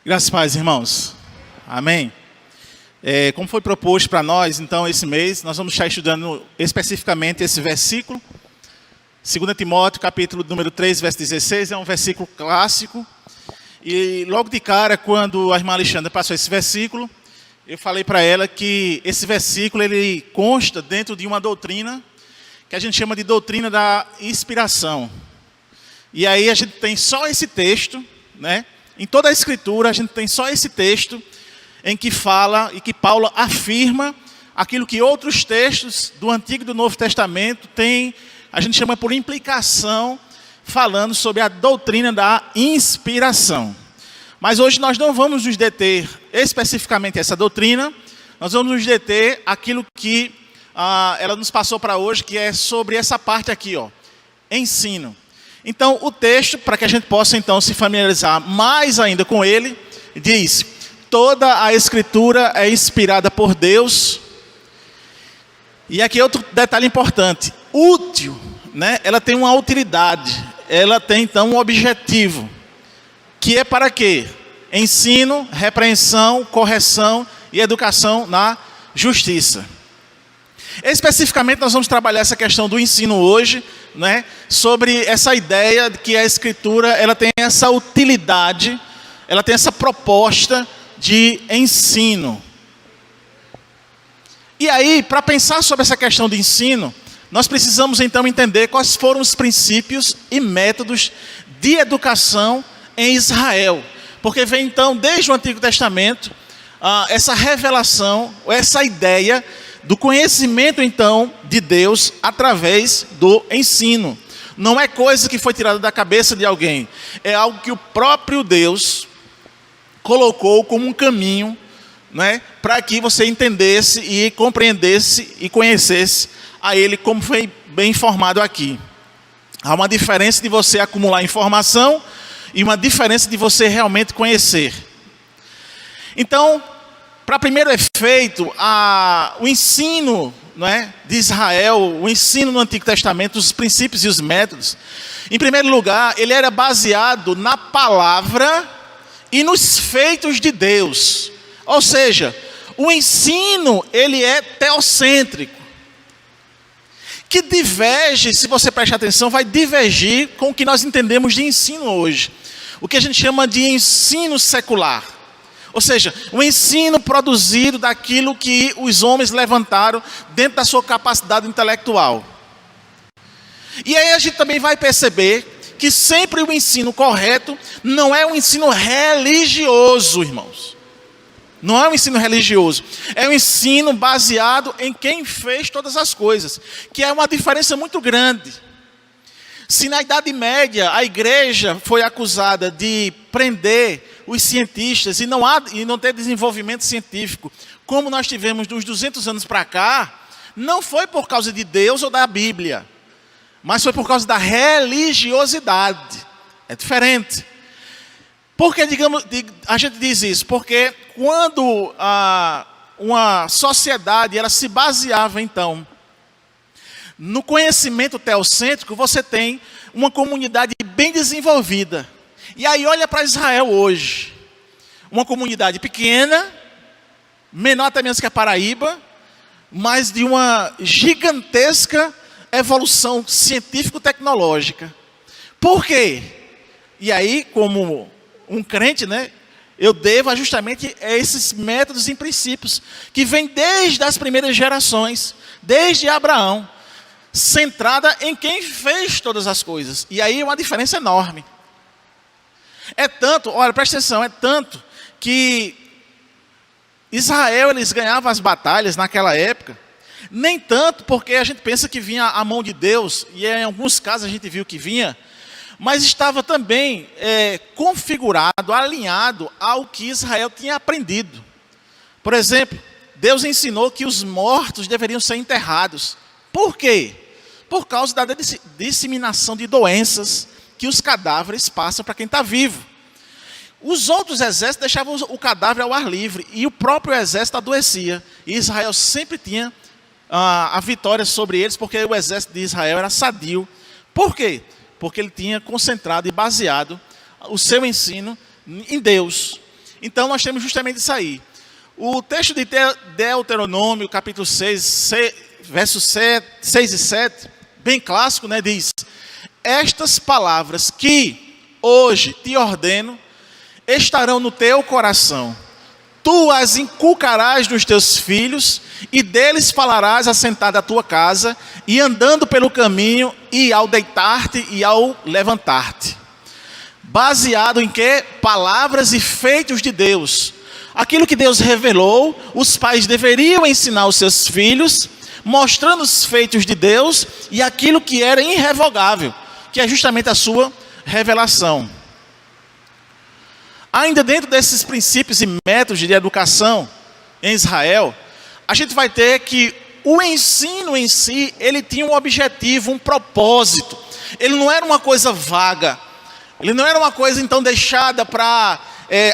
Graças a Deus, irmãos. Amém. Como foi proposto para nós, então, esse mês, nós vamos estar estudando especificamente esse versículo. 2 Timóteo, capítulo número 3, verso 16, é um versículo clássico. E logo de cara, quando a irmã Alexandra passou esse versículo, eu falei para ela que esse versículo, ele consta dentro de uma doutrina, que a gente chama de doutrina da inspiração. E aí a gente tem só esse texto, né? Em toda a Escritura, a gente tem só esse texto em que fala e que Paulo afirma aquilo que outros textos do Antigo e do Novo Testamento têm, a gente chama por implicação, falando sobre a doutrina da inspiração. Mas hoje nós não vamos nos deter especificamente essa doutrina, nós vamos nos deter aquilo que ela nos passou para hoje, que é sobre essa parte aqui, ó, ensino. Então, o texto, para que a gente possa então se familiarizar mais ainda com ele, diz: toda a Escritura é inspirada por Deus. E aqui outro detalhe importante: útil, né? Ela tem uma utilidade, ela tem então um objetivo, que é para quê? Ensino, repreensão, correção e educação na justiça. Especificamente nós vamos trabalhar essa questão do ensino hoje, né, sobre essa ideia de que a Escritura ela tem essa utilidade, ela tem essa proposta de ensino. E aí, para pensar sobre essa questão de ensino, nós precisamos então entender quais foram os princípios e métodos de educação em Israel. Porque vem então, desde o Antigo Testamento, essa revelação, essa ideia do conhecimento então de Deus através do ensino. Não é coisa que foi tirada da cabeça de alguém, é algo que o próprio Deus colocou como um caminho, né, para que você entendesse e compreendesse e conhecesse a Ele, como foi bem informado aqui. Há uma diferença de você acumular informação e uma diferença de você realmente conhecer. Então, para primeiro efeito, o ensino, não é, de Israel, o ensino no Antigo Testamento, os princípios e os métodos, em primeiro lugar, ele era baseado na palavra e nos feitos de Deus. Ou seja, o ensino, ele é teocêntrico, que diverge, se você prestar atenção, vai divergir com o que nós entendemos de ensino hoje. O que a gente chama de ensino secular. Ou seja, o ensino produzido daquilo que os homens levantaram dentro da sua capacidade intelectual. E aí a gente também vai perceber que sempre o ensino correto não é um ensino religioso, irmãos. Não é um ensino religioso. É um ensino baseado em quem fez todas as coisas, que é uma diferença muito grande. Se na Idade Média a igreja foi acusada de prender os cientistas e não ter desenvolvimento científico, como nós tivemos dos 200 anos para cá, não foi por causa de Deus ou da Bíblia, mas foi por causa da religiosidade. É diferente. Porque, a gente diz isso? Porque quando uma sociedade ela se baseava, então, no conhecimento teocêntrico, você tem uma comunidade bem desenvolvida. E aí olha para Israel hoje, uma comunidade pequena, menor até mesmo que a Paraíba, mas de uma gigantesca evolução científico-tecnológica. Por quê? E aí, como um crente, né, eu devo justamente a esses métodos e princípios, que vêm desde as primeiras gerações, desde Abraão, centrada em quem fez todas as coisas. E aí uma diferença enorme. É tanto, olha, presta atenção, é tanto que Israel, eles ganhavam as batalhas naquela época, nem tanto porque a gente pensa que vinha a mão de Deus, e em alguns casos a gente viu que vinha, mas estava também configurado, alinhado ao que Israel tinha aprendido. Por exemplo, Deus ensinou que os mortos deveriam ser enterrados. Por quê? Por causa da disseminação de doenças que os cadáveres passam para quem está vivo. Os outros exércitos deixavam o cadáver ao ar livre e o próprio exército adoecia. E Israel sempre tinha a vitória sobre eles, porque o exército de Israel era sadio. Por quê? Porque ele tinha concentrado e baseado o seu ensino em Deus. Então nós temos justamente isso aí. O texto de Deuteronômio, capítulo 6, versos 6 e 7, bem clássico, né, diz: estas palavras que hoje te ordeno estarão no teu coração. Tu as inculcarás nos teus filhos, e deles falarás assentado à tua casa, e andando pelo caminho, e ao deitar-te e ao levantar-te. Baseado em quê? Palavras e feitos de Deus. Aquilo que Deus revelou, os pais deveriam ensinar aos seus filhos, mostrando os feitos de Deus e aquilo que era irrevogável, que é justamente a sua revelação. Ainda dentro desses princípios e métodos de educação em Israel, a gente vai ter que o ensino em si, ele tinha um objetivo, um propósito. Ele não era uma coisa vaga. Ele não era uma coisa então deixada para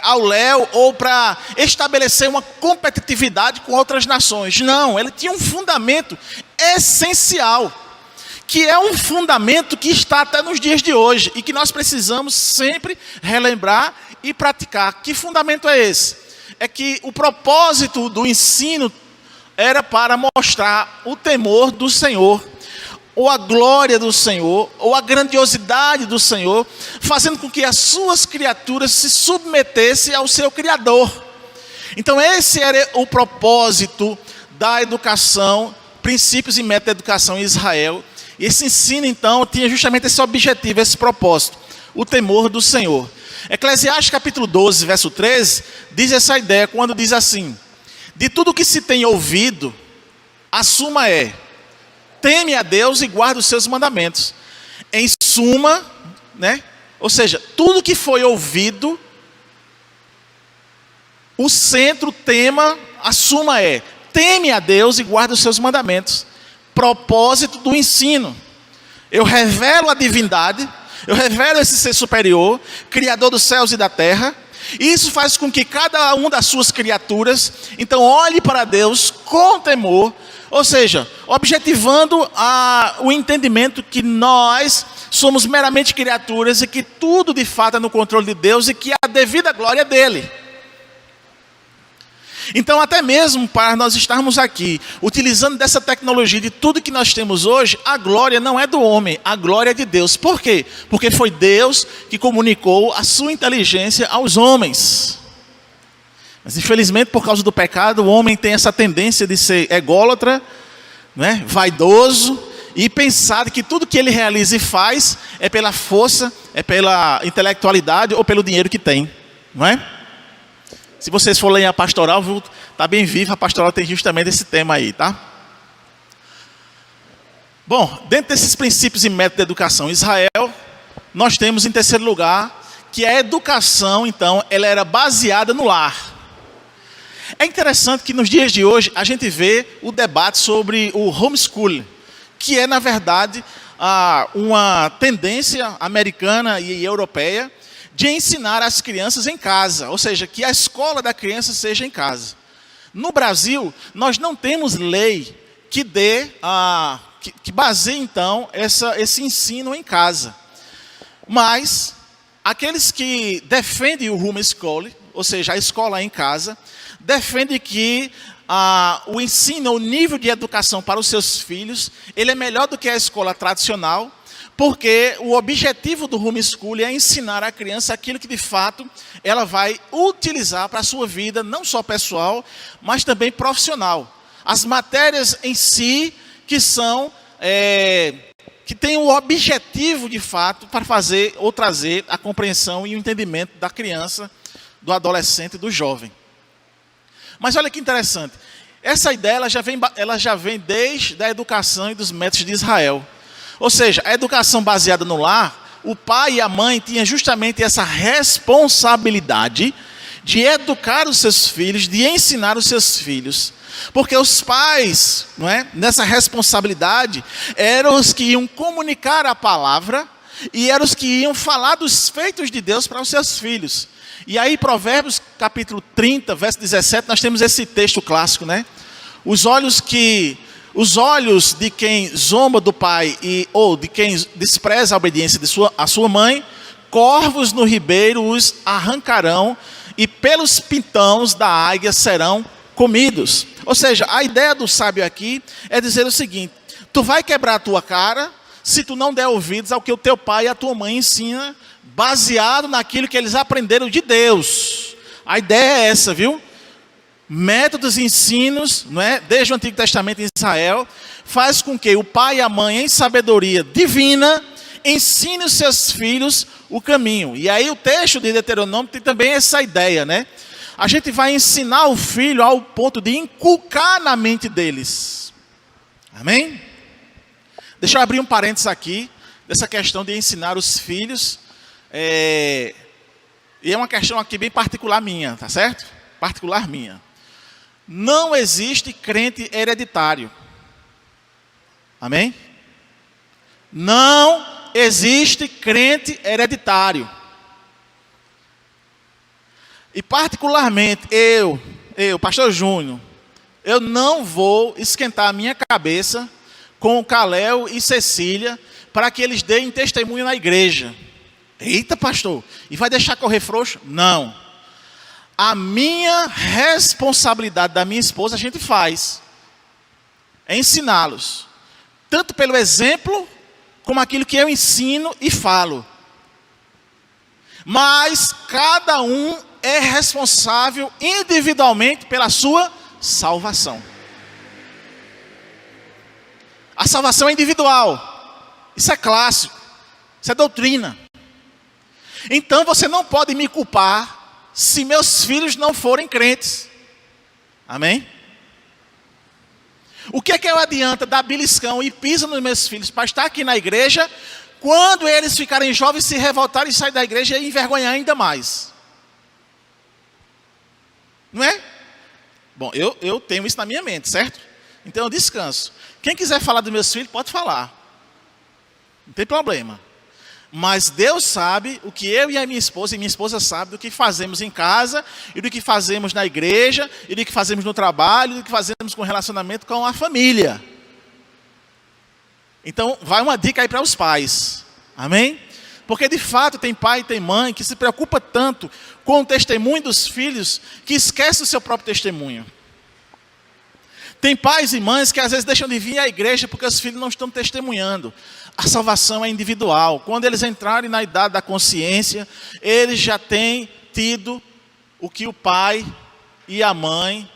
ao léu ou para estabelecer uma competitividade com outras nações. Não, ele tinha um fundamento essencial, que é um fundamento que está até nos dias de hoje e que nós precisamos sempre relembrar e praticar. Que fundamento é esse? É que o propósito do ensino era para mostrar o temor do Senhor, ou a glória do Senhor, ou a grandiosidade do Senhor, fazendo com que as suas criaturas se submetessem ao seu Criador. Então esse era o propósito da educação, princípios e métodos da educação em Israel. E esse ensino então tinha justamente esse objetivo, esse propósito, o temor do Senhor. Eclesiastes capítulo 12, verso 13, diz essa ideia, quando diz assim: de tudo que se tem ouvido, a suma é: teme a Deus e guarda os seus mandamentos. Em suma, né? Ou seja, tudo que foi ouvido, o centro, o tema, a suma é: teme a Deus e guarda os seus mandamentos. Propósito do ensino. Eu revelo a divindade, eu revelo esse ser superior, criador dos céus e da terra. E isso faz com que cada uma das suas criaturas, então, olhe para Deus com temor, ou seja, objetivando o entendimento que nós somos meramente criaturas e que tudo de fato é no controle de Deus e que a devida glória é dele. Então, até mesmo para nós estarmos aqui, utilizando dessa tecnologia de tudo que nós temos hoje, a glória não é do homem, a glória é de Deus. Por quê? Porque foi Deus que comunicou a sua inteligência aos homens. Mas infelizmente, por causa do pecado, o homem tem essa tendência de ser ególatra, né, vaidoso, e pensar que tudo que ele realiza e faz é pela força, é pela intelectualidade ou pelo dinheiro que tem, não é? Se vocês forem ler a pastoral, está bem viva, a pastoral tem justamente esse tema aí, tá? Bom, dentro desses princípios e métodos de educação em Israel, nós temos em terceiro lugar, que a educação, então, ela era baseada no lar. É interessante que nos dias de hoje, a gente vê o debate sobre o homeschooling, que é, na verdade, uma tendência americana e europeia, de ensinar as crianças em casa, ou seja, que a escola da criança seja em casa. No Brasil, nós não temos lei que que baseie então esse ensino em casa. Mas aqueles que defendem o homeschooling, ou seja, a escola em casa, defendem que o ensino, o nível de educação para os seus filhos, ele é melhor do que a escola tradicional, porque o objetivo do homeschooling é ensinar a criança aquilo que de fato ela vai utilizar para a sua vida, não só pessoal, mas também profissional. As matérias em si que são, que têm o objetivo de fato para fazer ou trazer a compreensão e o entendimento da criança, do adolescente e do jovem. Mas olha que interessante, essa ideia ela já vem desde a educação e dos métodos de Israel. Ou seja, a educação baseada no lar, o pai e a mãe tinham justamente essa responsabilidade de educar os seus filhos, de ensinar os seus filhos. Porque os pais, não é, nessa responsabilidade, eram os que iam comunicar a palavra e eram os que iam falar dos feitos de Deus para os seus filhos. E aí, Provérbios capítulo 30, verso 17, nós temos esse texto clássico, né? Os olhos de quem zomba do pai ou de quem despreza a obediência de a sua mãe, corvos no ribeiro os arrancarão e pelos pintões da águia serão comidos. Ou seja, a ideia do sábio aqui é dizer o seguinte: tu vai quebrar a tua cara se tu não der ouvidos ao que o teu pai e a tua mãe ensinam, baseado naquilo que eles aprenderam de Deus. A ideia é essa, viu? Métodos e ensinos, não é? Desde o Antigo Testamento em Israel, faz com que o pai e a mãe, em sabedoria divina, ensine os seus filhos o caminho. E aí o texto de Deuteronômio tem também essa ideia, né? A gente vai ensinar o filho ao ponto de inculcar na mente deles. Amém? Deixa eu abrir um parênteses aqui, dessa questão de ensinar os filhos. E é uma questão aqui bem particular minha, tá certo? Particular minha. Não existe crente hereditário. Amém? Não existe crente hereditário. E particularmente eu, pastor Júnior, eu não vou esquentar a minha cabeça com o Caléu e Cecília para que eles deem testemunho na igreja. Eita, pastor, e vai deixar correr frouxo? Não. A minha responsabilidade da minha esposa a gente faz. É ensiná-los. Tanto pelo exemplo, como aquilo que eu ensino e falo. Mas cada um é responsável individualmente pela sua salvação. A salvação é individual. Isso é clássico. Isso é doutrina. Então você não pode me culpar se meus filhos não forem crentes. Amém? O que é que eu adianta dar beliscão e pisa nos meus filhos para estar aqui na igreja, quando eles ficarem jovens, se revoltarem e sair da igreja e envergonhar ainda mais? Não é? Bom, eu tenho isso na minha mente, certo? Então eu descanso. Quem quiser falar dos meus filhos, pode falar. Não tem problema. Mas Deus sabe o que eu e a minha esposa sabe do que fazemos em casa, e do que fazemos na igreja, e do que fazemos no trabalho, e do que fazemos com relacionamento com a família. Então, vai uma dica aí para os pais. Amém? Porque de fato tem pai e tem mãe que se preocupa tanto com o testemunho dos filhos, que esquece o seu próprio testemunho. Tem pais e mães que às vezes deixam de vir à igreja porque os filhos não estão testemunhando. A salvação é individual. Quando eles entrarem na idade da consciência, eles já têm tido o que o pai e a mãe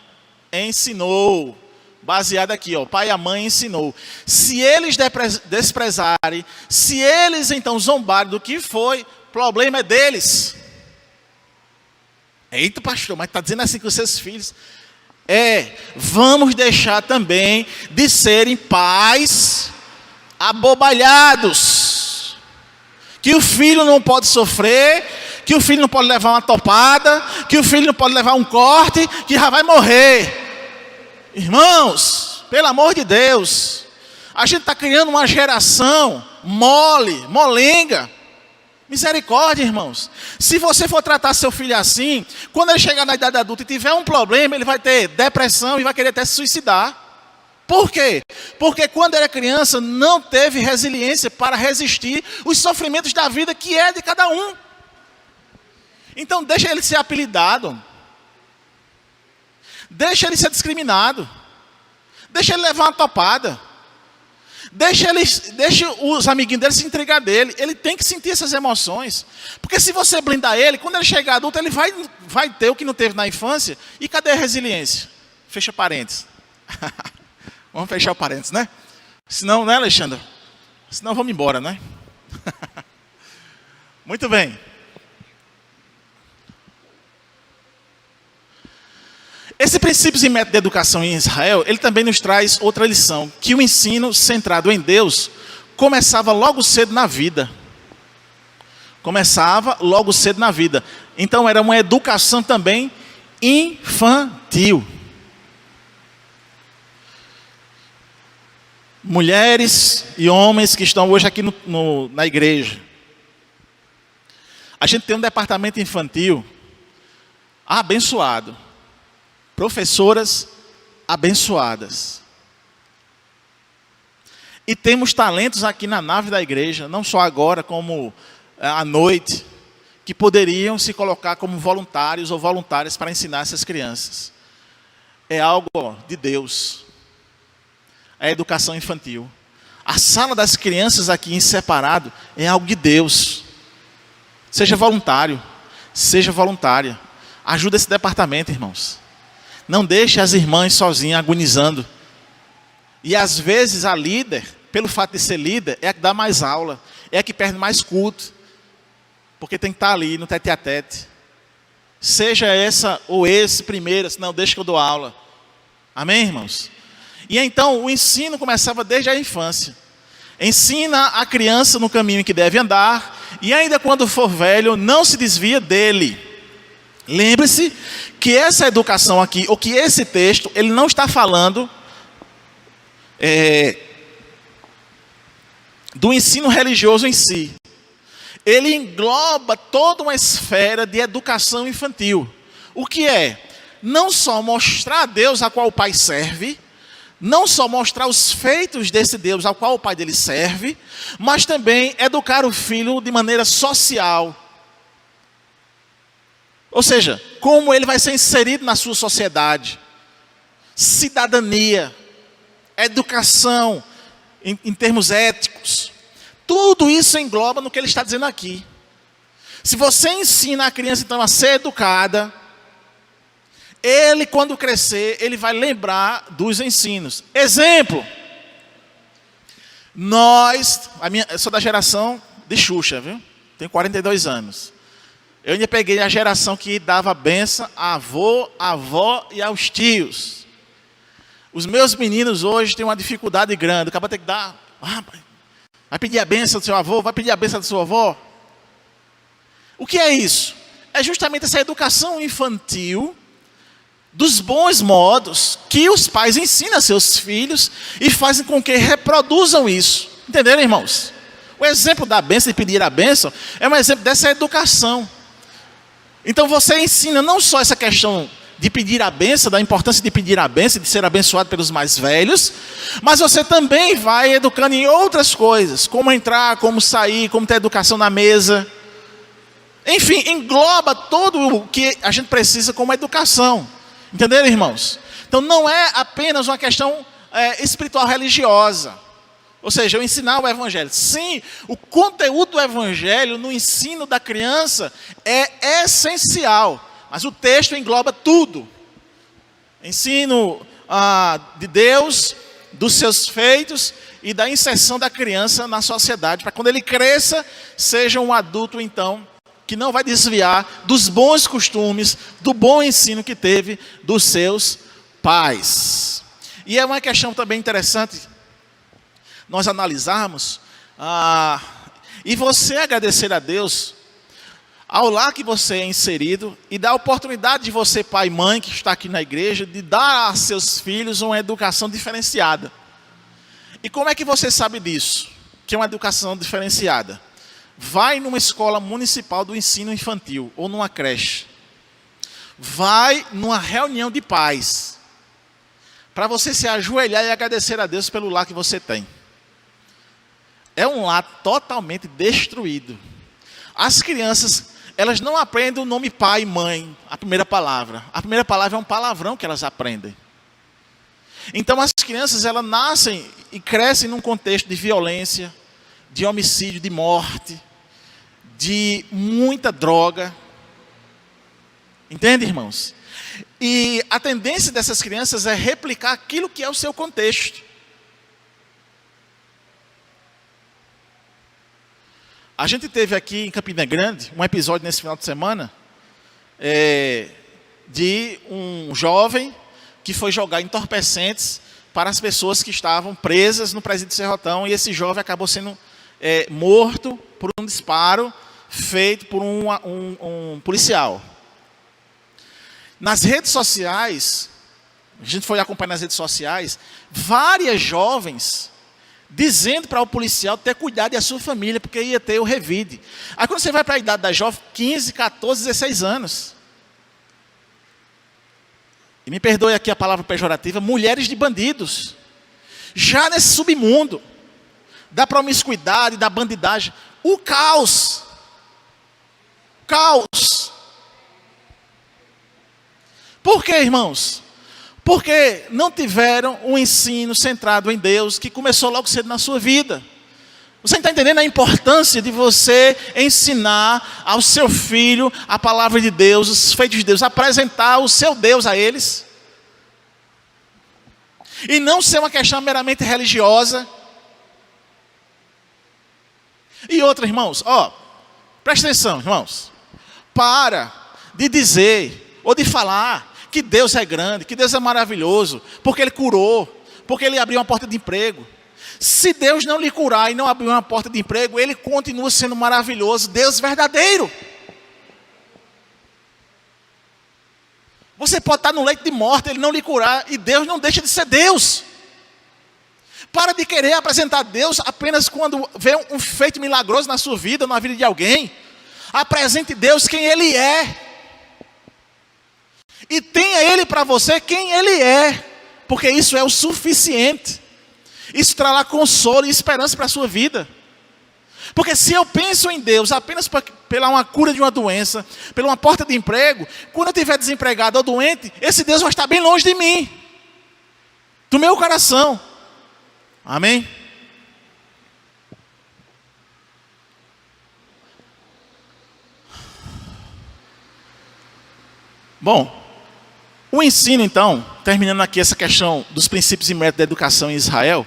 ensinou. Baseado aqui, ó, o pai e a mãe ensinou. Se eles desprezarem, se eles então zombarem do que foi, o problema é deles. Eita, pastor, mas está dizendo assim com os seus filhos? Vamos deixar também de serem pais abobalhados, que o filho não pode sofrer, que o filho não pode levar uma topada, que o filho não pode levar um corte, que já vai morrer. Irmãos, pelo amor de Deus, a gente está criando uma geração molenga. Misericórdia, irmãos. Se você for tratar seu filho assim, quando ele chegar na idade adulta e tiver um problema, ele vai ter depressão e vai querer até se suicidar. Por quê? Porque quando era criança não teve resiliência para resistir os sofrimentos da vida, que é de cada um. Então deixa ele ser apelidado. Deixa ele ser discriminado. Deixa ele levar uma topada. Deixa os amiguinhos dele se entregar dele. Ele tem que sentir essas emoções. Porque se você blindar ele, quando ele chegar adulto, ele vai ter o que não teve na infância. E cadê a resiliência? Fecha parênteses. Vamos fechar o parênteses, né? Senão, né, Alexandre? Senão vamos embora, né? Muito bem. Esse princípios e método de educação em Israel, ele também nos traz outra lição, que o ensino centrado em Deus começava logo cedo na vida. Começava logo cedo na vida. Então era uma educação também infantil. Mulheres e homens que estão hoje aqui na igreja. A gente tem um departamento infantil abençoado. Professoras abençoadas. E temos talentos aqui na nave da igreja, não só agora, como à noite, que poderiam se colocar como voluntários ou voluntárias para ensinar essas crianças. É algo de Deus. É a educação infantil. A sala das crianças aqui em separado é algo de Deus. Seja voluntário, seja voluntária. Ajuda esse departamento, irmãos. Não deixe as irmãs sozinhas agonizando. E às vezes a líder, pelo fato de ser líder, é a que dá mais aula, é a que perde mais culto, porque tem que estar ali no tete a tete. Seja essa ou esse primeiro, senão deixa que eu dou aula. Amém, irmãos? E então o ensino começava desde a infância. Ensina a criança no caminho em que deve andar, e ainda quando for velho, não se desvia dele. Lembre-se que essa educação aqui, ou que esse texto, ele não está falando do ensino religioso em si. Ele engloba toda uma esfera de educação infantil. O que é? Não só mostrar a Deus a qual o pai serve, não só mostrar os feitos desse Deus ao qual o pai dele serve, mas também educar o filho de maneira social. Ou seja, como ele vai ser inserido na sua sociedade. Cidadania, educação, em termos éticos. Tudo isso engloba no que ele está dizendo aqui. Se você ensina a criança então a ser educada, ele quando crescer, ele vai lembrar dos ensinos. Exemplo. Eu sou da geração de Xuxa, viu? Tenho 42 anos. Eu ainda peguei a geração que dava benção a avô, a avó e aos tios. Os meus meninos hoje têm uma dificuldade grande. Acaba de ter que dar. Vai pedir a benção do seu avô, vai pedir a benção da sua avó. O que é isso? É justamente essa educação infantil dos bons modos que os pais ensinam a seus filhos e fazem com que reproduzam isso. Entenderam, irmãos? O exemplo da benção, de pedir a benção, é um exemplo dessa educação. Então você ensina não só essa questão de pedir a benção, da importância de pedir a benção, de ser abençoado pelos mais velhos, mas você também vai educando em outras coisas, como entrar, como sair, como ter educação na mesa. Enfim, engloba tudo o que a gente precisa como educação. Entenderam, irmãos? Então não é apenas uma questão espiritual religiosa. Ou seja, eu ensinar o evangelho. Sim, o conteúdo do evangelho no ensino da criança é essencial. Mas o texto engloba tudo. Ensino de Deus, dos seus feitos e da inserção da criança na sociedade. Para quando ele cresça, seja um adulto então, que não vai desviar dos bons costumes, do bom ensino que teve dos seus pais. E é uma questão também interessante nós analisarmos, e você agradecer a Deus ao lar que você é inserido e dar a oportunidade de você, pai e mãe, que está aqui na igreja, de dar a seus filhos uma educação diferenciada. E como é que você sabe disso? Que é uma educação diferenciada? Vai numa escola municipal do ensino infantil ou numa creche. Vai numa reunião de pais, para você se ajoelhar e agradecer a Deus pelo lar que você tem. É um lar totalmente destruído. As crianças, elas não aprendem o nome pai e mãe, a primeira palavra. A primeira palavra é um palavrão que elas aprendem. Então as crianças, elas nascem e crescem num contexto de violência, de homicídio, de morte, de muita droga. Entende, irmãos? E a tendência dessas crianças é replicar aquilo que é o seu contexto. A gente teve aqui em Campina Grande um episódio nesse final de semana de um jovem que foi jogar entorpecentes para as pessoas que estavam presas no presídio de Serrotão, e esse jovem acabou sendo morto por um disparo feito por um policial. Nas redes sociais, a gente foi acompanhar nas redes sociais, várias jovens dizendo para o policial ter cuidado da sua família, porque ia ter o revide. Aí quando você vai para a idade da jovem, 15, 14, 16 anos. E me perdoe aqui a palavra pejorativa, mulheres de bandidos. Já nesse submundo da promiscuidade, da bandidagem, o caos caos. Por quê, irmãos? Porque não tiveram um ensino centrado em Deus, que começou logo cedo na sua vida. Você está entendendo a importância de você ensinar ao seu filho a palavra de Deus, os feitos de Deus, apresentar o seu Deus a eles? E não ser uma questão meramente religiosa. E outra, irmãos, presta atenção, irmãos. Para de dizer ou de falar que Deus é grande, que Deus é maravilhoso, porque Ele curou, porque Ele abriu uma porta de emprego. Se Deus não lhe curar e não abrir uma porta de emprego, Ele continua sendo maravilhoso, Deus verdadeiro. Você pode estar no leito de morte, Ele não lhe curar, e Deus não deixa de ser Deus. Para de querer apresentar Deus apenas quando vê um feito milagroso na sua vida, na vida de alguém. Apresente Deus quem Ele é. E tenha Ele para você quem Ele é. Porque isso é o suficiente. Isso trará consolo e esperança para a sua vida. Porque se eu penso em Deus apenas pela uma cura de uma doença, pela uma porta de emprego, quando eu estiver desempregado ou doente, esse Deus vai estar bem longe de mim, do meu coração. Amém? Bom, o ensino então, terminando aqui essa questão dos princípios e métodos da educação em Israel,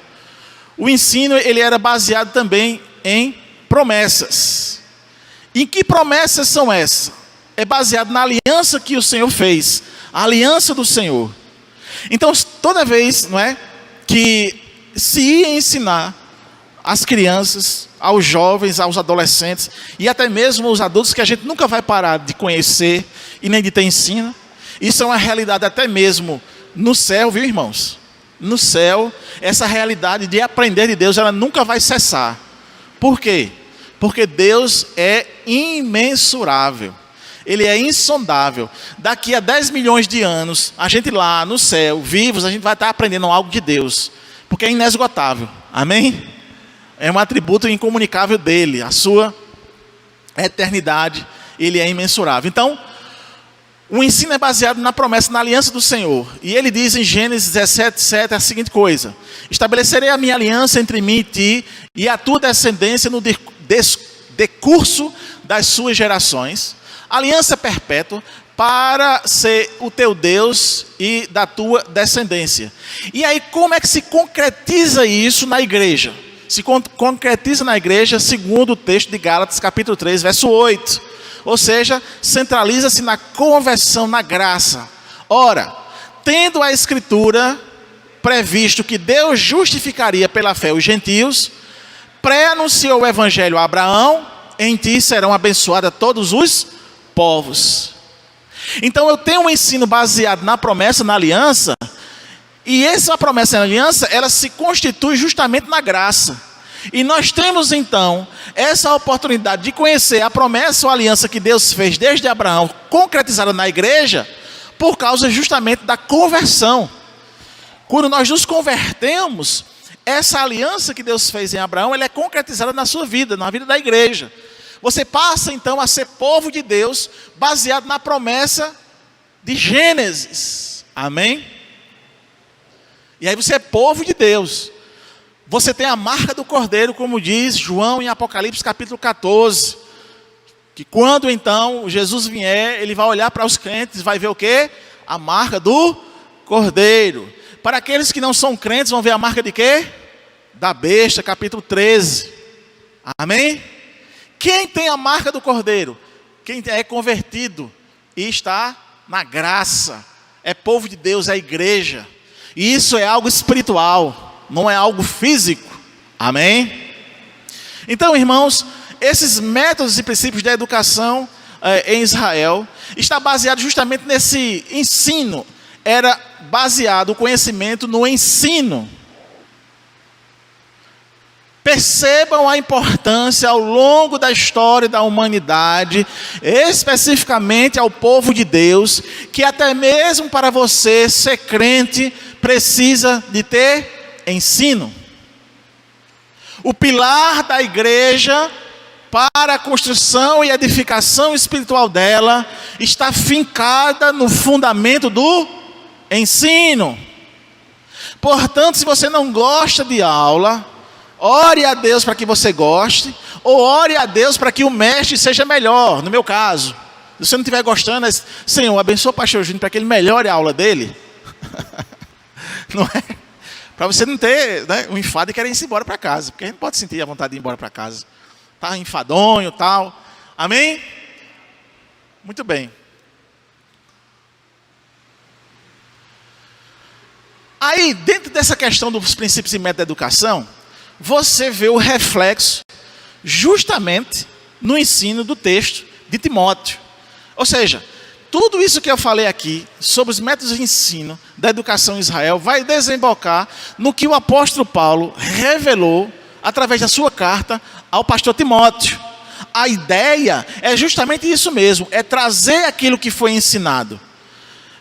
o ensino ele era baseado também em promessas. Em que promessas são essas? É baseado na aliança que o Senhor fez, a aliança do Senhor. Então, toda vez, não é, que se ia ensinar às crianças, aos jovens, aos adolescentes e até mesmo aos adultos que a gente nunca vai parar de conhecer e nem de ter ensino. Isso é uma realidade até mesmo no céu, viu, irmãos? No céu, essa realidade de aprender de Deus, ela nunca vai cessar. Por quê? Porque Deus é imensurável. Ele é insondável. Daqui a 10 milhões de anos, a gente lá no céu, vivos, a gente vai estar aprendendo algo de Deus. Porque é inesgotável. Amém? É um atributo incomunicável dele. A sua eternidade, ele é imensurável. Então, o ensino é baseado na promessa, na aliança do Senhor. E ele diz em Gênesis 17:7 a seguinte coisa: estabelecerei a minha aliança entre mim e ti, e a tua descendência no decurso das suas gerações. Aliança perpétua, para ser o teu Deus e da tua descendência. E aí, como é que se concretiza isso na igreja? Se concretiza na igreja segundo o texto de Gálatas, capítulo 3, verso 8. Ou seja, centraliza-se na conversão, na graça. Ora, tendo a Escritura previsto que Deus justificaria pela fé os gentios, pré-anunciou o Evangelho a Abraão: em ti serão abençoados todos os povos. Então eu tenho um ensino baseado na promessa, na aliança, e essa promessa na aliança, ela se constitui justamente na graça. E nós temos então essa oportunidade de conhecer a promessa ou a aliança que Deus fez desde Abraão, concretizada na igreja, por causa justamente da conversão. Quando nós nos convertemos, essa aliança que Deus fez em Abraão, ela é concretizada na sua vida, na vida da igreja. Você passa então a ser povo de Deus, baseado na promessa de Gênesis. Amém? E aí você é povo de Deus. Você tem a marca do Cordeiro, como diz João em Apocalipse capítulo 14. Que quando então Jesus vier, ele vai olhar para os crentes e vai ver o quê? A marca do Cordeiro. Para aqueles que não são crentes, vão ver a marca de quê? Da besta, capítulo 13. Amém? Quem tem a marca do Cordeiro? Quem é convertido e está na graça. É povo de Deus, é igreja. E isso é algo espiritual, não é algo físico. Amém? Então, irmãos, esses métodos e princípios da educação em Israel está baseado justamente nesse ensino. Era baseado o conhecimento no ensino. Percebam a importância ao longo da história da humanidade, especificamente ao povo de Deus, que até mesmo para você ser crente, precisa de ter ensino. O pilar da igreja para a construção e edificação espiritual dela, está fincada no fundamento do ensino. Portanto, se você não gosta de aula, ore a Deus para que você goste, ou ore a Deus para que o mestre seja melhor. No meu caso, se você não estiver gostando, Senhor, abençoa o pastor Júnior para que ele melhore a aula dele. Não é? Para você não ter, né, um enfado e querer ir embora para casa, porque a gente pode sentir a vontade de ir embora para casa. Está enfadonho e tal. Amém? Muito bem. Aí, dentro dessa questão dos princípios e métodos da educação, você vê o reflexo justamente no ensino do texto de Timóteo. Ou seja, tudo isso que eu falei aqui sobre os métodos de ensino da educação em Israel vai desembocar no que o apóstolo Paulo revelou através da sua carta ao pastor Timóteo. A ideia é justamente isso mesmo, é trazer aquilo que foi ensinado,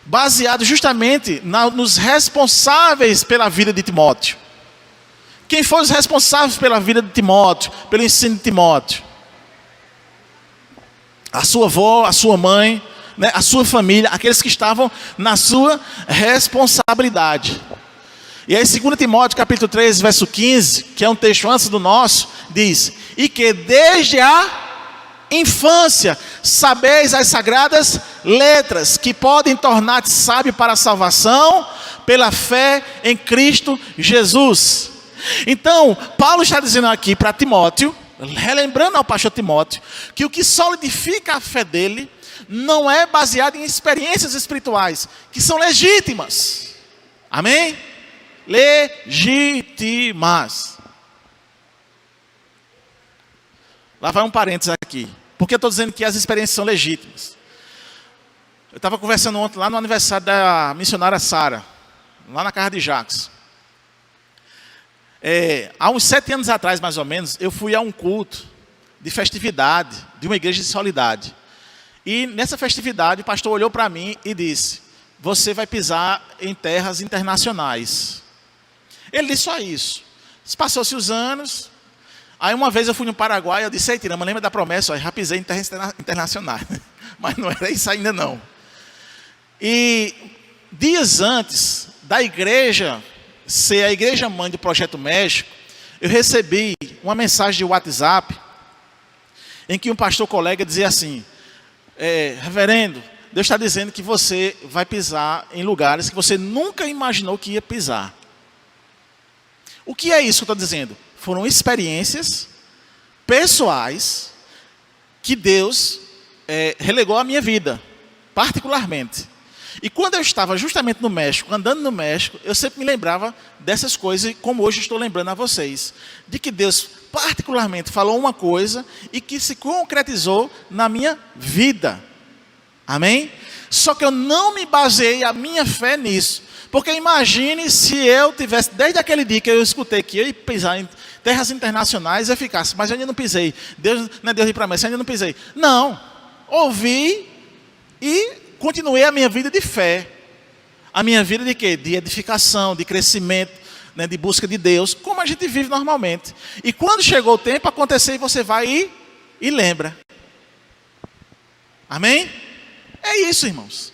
baseado justamente nos responsáveis pela vida de Timóteo. Quem foram os responsáveis pela vida de Timóteo, pelo ensino de Timóteo? A sua avó, a sua mãe, né, a sua família, aqueles que estavam na sua responsabilidade. E aí 2 Timóteo capítulo 3, verso 15, que é um texto antes do nosso, diz: e que desde a infância sabeis as sagradas letras, que podem tornar-te sábio para a salvação, pela fé em Cristo Jesus. Então, Paulo está dizendo aqui para Timóteo, relembrando ao pastor Timóteo, que o que solidifica a fé dele não é baseado em experiências espirituais, que são legítimas. Amém? Legítimas. Lá vai um parênteses aqui. Por que eu estou dizendo que as experiências são legítimas? Eu estava conversando ontem lá no aniversário da missionária Sara, lá na casa de Jacques. Há uns 7 anos atrás, mais ou menos, eu fui a um culto de festividade de uma igreja de Solidade. E nessa festividade o pastor olhou para mim e disse: você vai pisar em terras internacionais. Ele disse só isso. Passou-se os anos. Aí uma vez eu fui no Paraguai, eu disse: ei, Tirama, lembra da promessa? Eu já pisei em terras internacionais. Mas não era isso ainda não. E dias antes da igreja ser a igreja mãe do Projeto México, eu recebi uma mensagem de WhatsApp em que um pastor colega dizia assim: reverendo, Deus está dizendo que você vai pisar em lugares que você nunca imaginou que ia pisar. O que é isso que eu estou dizendo? Foram experiências pessoais que Deus relegou à minha vida, particularmente. E quando eu estava justamente no México, andando no México, eu sempre me lembrava dessas coisas, como hoje estou lembrando a vocês, de que Deus particularmente falou uma coisa e que se concretizou na minha vida. Amém? Só que eu não me baseei a minha fé nisso. Porque imagine se eu tivesse, desde aquele dia que eu escutei que eu ia pisar em terras internacionais, eu ficasse: mas eu ainda não pisei. Deus, não é Deus de promessa, eu ainda não pisei. Não. Ouvi e continuei a minha vida de fé. A minha vida de quê? De edificação, de crescimento, né, de busca de Deus, como a gente vive normalmente. E quando chegou o tempo, aconteceu e você vai e lembra. Amém? É isso, irmãos.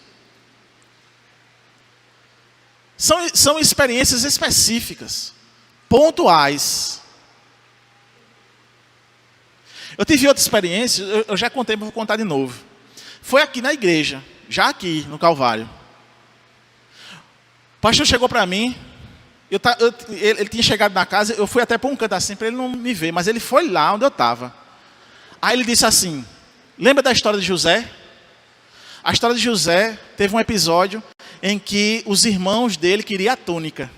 São experiências específicas, pontuais. Eu tive outra experiência, eu já contei, mas vou contar de novo. Foi aqui na igreja, já aqui no Calvário. O pastor chegou para mim, ele tinha chegado na casa, eu fui até para um canto assim, para ele não me ver, mas ele foi lá onde eu estava. Aí ele disse assim: lembra da história de José? A história de José teve um episódio em que os irmãos dele queriam a túnica,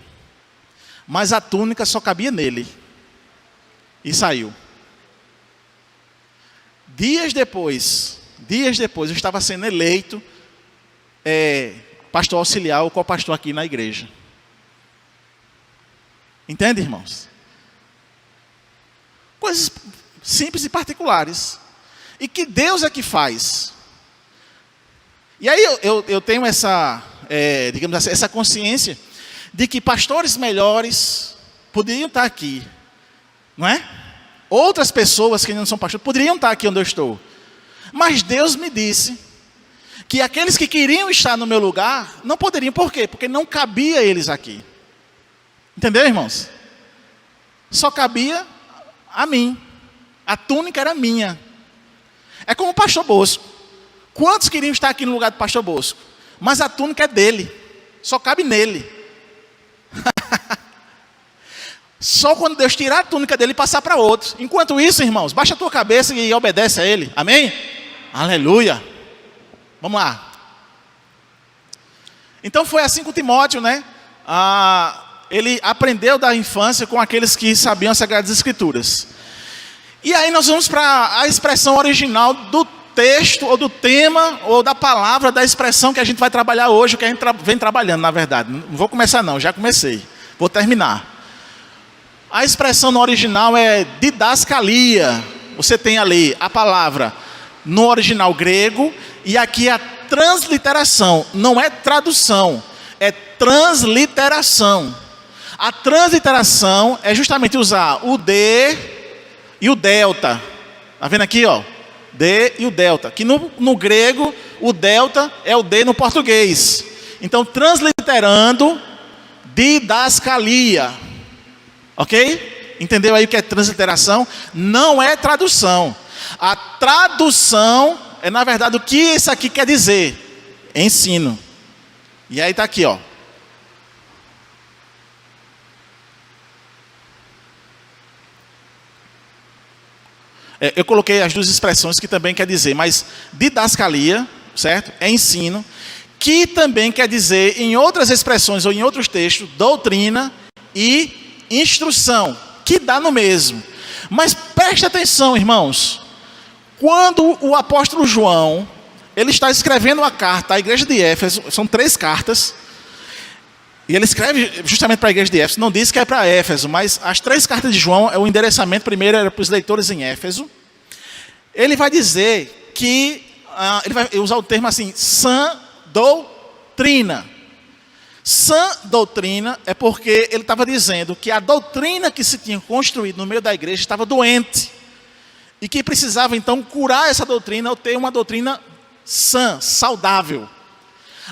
mas a túnica só cabia nele, e saiu. Dias depois, eu estava sendo eleito pastor auxiliar ou co-pastor aqui na igreja. Entende, irmãos? Coisas simples e particulares, e que Deus é que faz. E aí eu tenho essa, digamos assim, essa consciência de que pastores melhores poderiam estar aqui, não é? Outras pessoas que não são pastores poderiam estar aqui onde eu estou. Mas Deus me disse que aqueles que queriam estar no meu lugar não poderiam. Por quê? Porque não cabia eles aqui. Entendeu, irmãos? Só cabia a mim. A túnica era minha. É como o pastor Bosco. Quantos queriam estar aqui no lugar do pastor Bosco? Mas a túnica é dele. Só cabe nele. Só quando Deus tirar a túnica dele e passar para outros. Enquanto isso, irmãos, baixa a tua cabeça e obedece a ele. Amém? Aleluia. Vamos lá. Então foi assim com Timóteo, né? Ele aprendeu da infância com aqueles que sabiam as Sagradas Escrituras. E aí nós vamos para a expressão original do texto, ou do tema, ou da palavra, da expressão que a gente vai trabalhar hoje, que a gente vem trabalhando, na verdade. Não vou começar não, já comecei. Vou terminar. A expressão no original é didascalia. Você tem ali a palavra no original grego, e aqui a transliteração. Não é tradução, é transliteração. A transliteração é justamente usar o D e o delta. Está vendo aqui, ó? D e o delta. Que no grego, o delta é o D no português. Então, transliterando, didascalia. Ok? Entendeu aí o que é transliteração? Não é tradução. A tradução é, na verdade, o que isso aqui quer dizer? Ensino. E aí está aqui, ó. Eu coloquei as duas expressões que também quer dizer, mas didascalia, certo? É ensino, que também quer dizer, em outras expressões ou em outros textos, doutrina e instrução, que dá no mesmo. Mas preste atenção, irmãos, quando o apóstolo João, ele está escrevendo a carta à igreja de Éfeso, são 3 cartas, e ele escreve justamente para a igreja de Éfeso, não diz que é para Éfeso, mas as 3 cartas de João, o endereçamento primeiro era para os leitores em Éfeso. Ele vai dizer que, ele vai usar o termo assim, sã doutrina. Sã doutrina é porque ele estava dizendo que a doutrina que se tinha construído no meio da igreja estava doente. E que precisava então curar essa doutrina ou ter uma doutrina sã, saudável.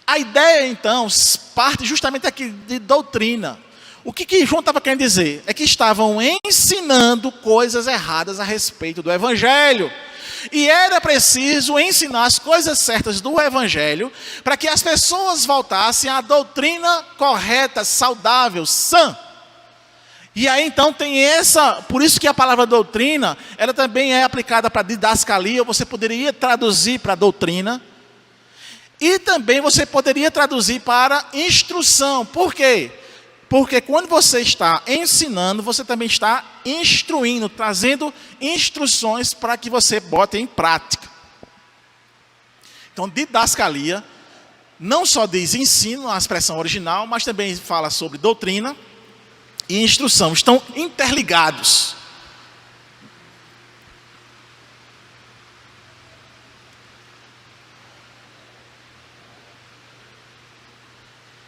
A ideia, então, parte justamente aqui de doutrina. O que João estava querendo dizer? É que estavam ensinando coisas erradas a respeito do Evangelho. E era preciso ensinar as coisas certas do Evangelho para que as pessoas voltassem à doutrina correta, saudável, sã. E aí então tem por isso que a palavra doutrina, ela também é aplicada para didascalia, ou você poderia traduzir para doutrina. E também você poderia traduzir para instrução. Por quê? Porque quando você está ensinando, você também está instruindo, trazendo instruções para que você bote em prática. Então, didascalia não só diz ensino, a expressão original, mas também fala sobre doutrina e instrução. Estão interligados.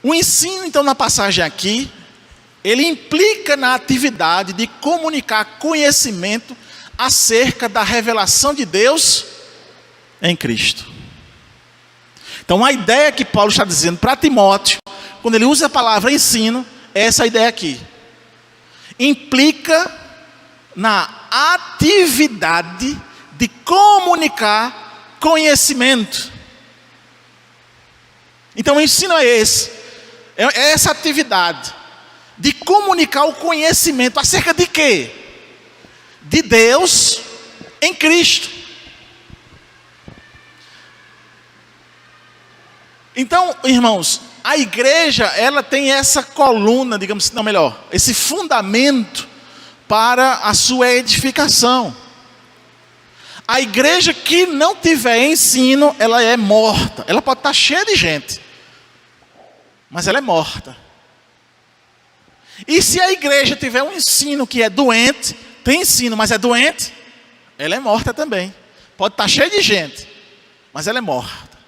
O ensino, então, na passagem aqui, ele implica na atividade de comunicar conhecimento acerca da revelação de Deus em Cristo. Então, a ideia que Paulo está dizendo para Timóteo, quando ele usa a palavra ensino, é essa ideia aqui. Implica na atividade de comunicar conhecimento. Então, o ensino é esse. É essa atividade de comunicar o conhecimento acerca de quê? De Deus em Cristo. Então, irmãos, a igreja, ela tem essa coluna, digamos assim, não, melhor, esse fundamento para a sua edificação. A igreja que não tiver ensino, ela é morta. Ela pode estar cheia de gente, mas ela é morta. E se a igreja tiver um ensino que é doente, tem ensino, mas é doente, ela é morta também. Pode estar cheia de gente, mas ela é morta.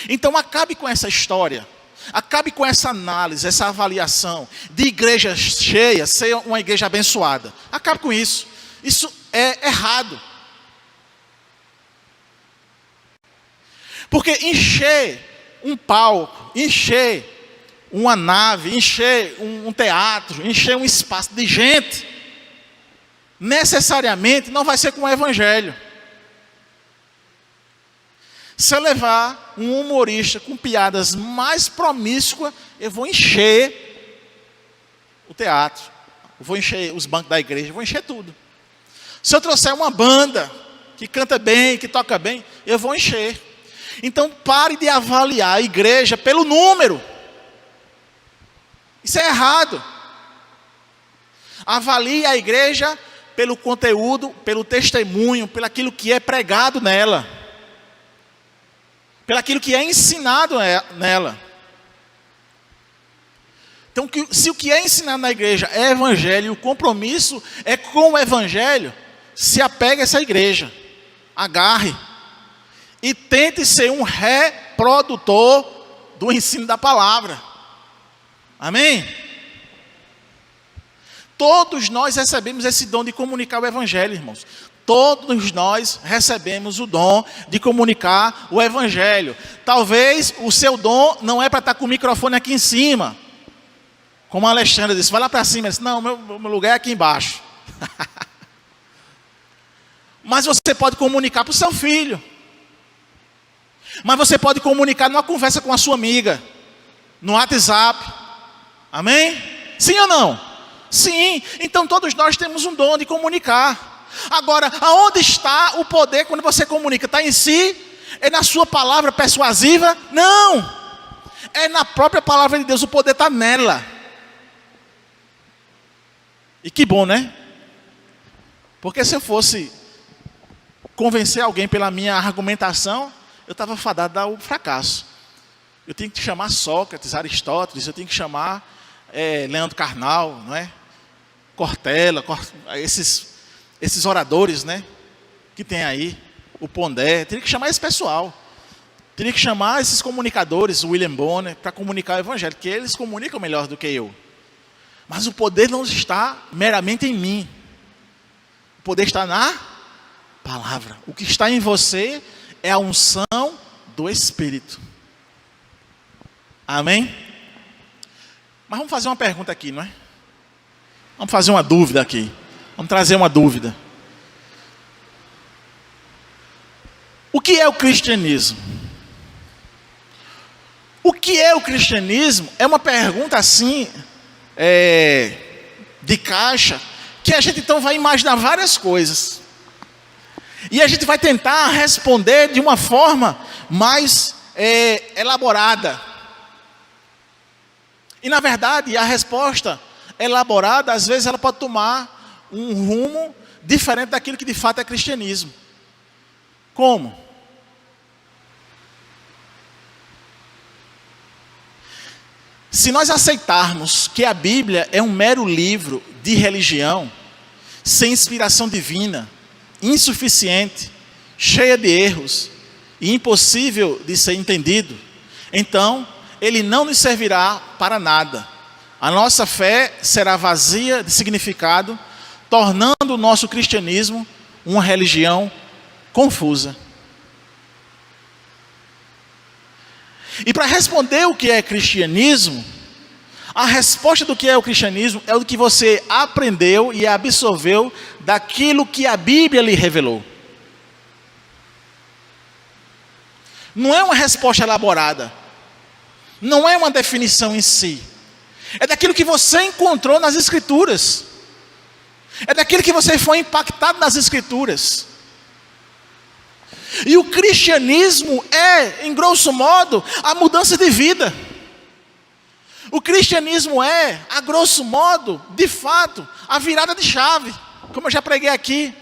Então acabe com essa história, acabe com essa análise, essa avaliação de igreja cheia, ser uma igreja abençoada. Acabe com isso. Isso é errado. Porque encher um palco, encher uma nave, encher um teatro, encher um espaço de gente, necessariamente não vai ser com o evangelho. Se eu levar um humorista com piadas mais promíscuas, eu vou encher o teatro, eu vou encher os bancos da igreja, eu vou encher tudo. Se eu trouxer uma banda que canta bem, que toca bem, eu vou encher. Então pare de avaliar a igreja pelo número. Isso é errado. Avalie a igreja pelo conteúdo, pelo testemunho, pelo aquilo que é pregado nela, pelo aquilo que é ensinado nela. Então, se o que é ensinado na igreja é evangelho, o compromisso é com o evangelho, se apegue a essa igreja, agarre e tente ser um reprodutor do ensino da palavra. Amém? Todos nós recebemos esse dom de comunicar o evangelho, irmãos. Todos nós recebemos o dom de comunicar o evangelho. Talvez o seu dom não é para estar com o microfone aqui em cima. Como a Alexandra disse, vai lá para cima. Eu disse, não, meu lugar é aqui embaixo. Mas você pode comunicar para o seu filho. Mas você pode comunicar numa conversa com a sua amiga, no WhatsApp. Amém? Sim ou não? Sim. Então todos nós temos um dom de comunicar. Agora, aonde está o poder quando você comunica? Está em si? É na sua palavra persuasiva? Não. É na própria palavra de Deus. O poder está nela. E que bom, né? Porque se eu fosse convencer alguém pela minha argumentação, eu estava fadado ao fracasso. Eu tinha que chamar Sócrates, Aristóteles, eu tinha que chamar Leandro Carnal, não é? Cortella, esses oradores, né? Que tem aí, o Pondé. Teria que chamar esse pessoal. Teria que chamar esses comunicadores, o William Bonner, para comunicar o evangelho, porque eles comunicam melhor do que eu. Mas o poder não está meramente em mim. O poder está na palavra. O que está em você é a unção do Espírito. Amém? Mas vamos fazer uma pergunta aqui, não é? Vamos fazer uma dúvida aqui. Vamos trazer uma dúvida. O que é o cristianismo? O que é o cristianismo? É uma pergunta assim, de caixa, que a gente então vai imaginar várias coisas. E a gente vai tentar responder de uma forma mais elaborada. E na verdade, a resposta elaborada, às vezes ela pode tomar um rumo diferente daquilo que de fato é cristianismo. Como? Se nós aceitarmos que a Bíblia é um mero livro de religião, sem inspiração divina, insuficiente, cheia de erros e impossível de ser entendido, então ele não nos servirá para nada. A nossa fé será vazia de significado, tornando o nosso cristianismo uma religião confusa. E para responder o que é cristianismo, a resposta do que é o cristianismo é o que você aprendeu e absorveu daquilo que a Bíblia lhe revelou. Não é uma resposta elaborada. Não é uma definição em si. É daquilo que você encontrou nas Escrituras. É daquilo que você foi impactado nas Escrituras. E o cristianismo é, em grosso modo, a mudança de vida. O cristianismo é, a grosso modo, de fato, a virada de chave. Como eu já preguei aqui.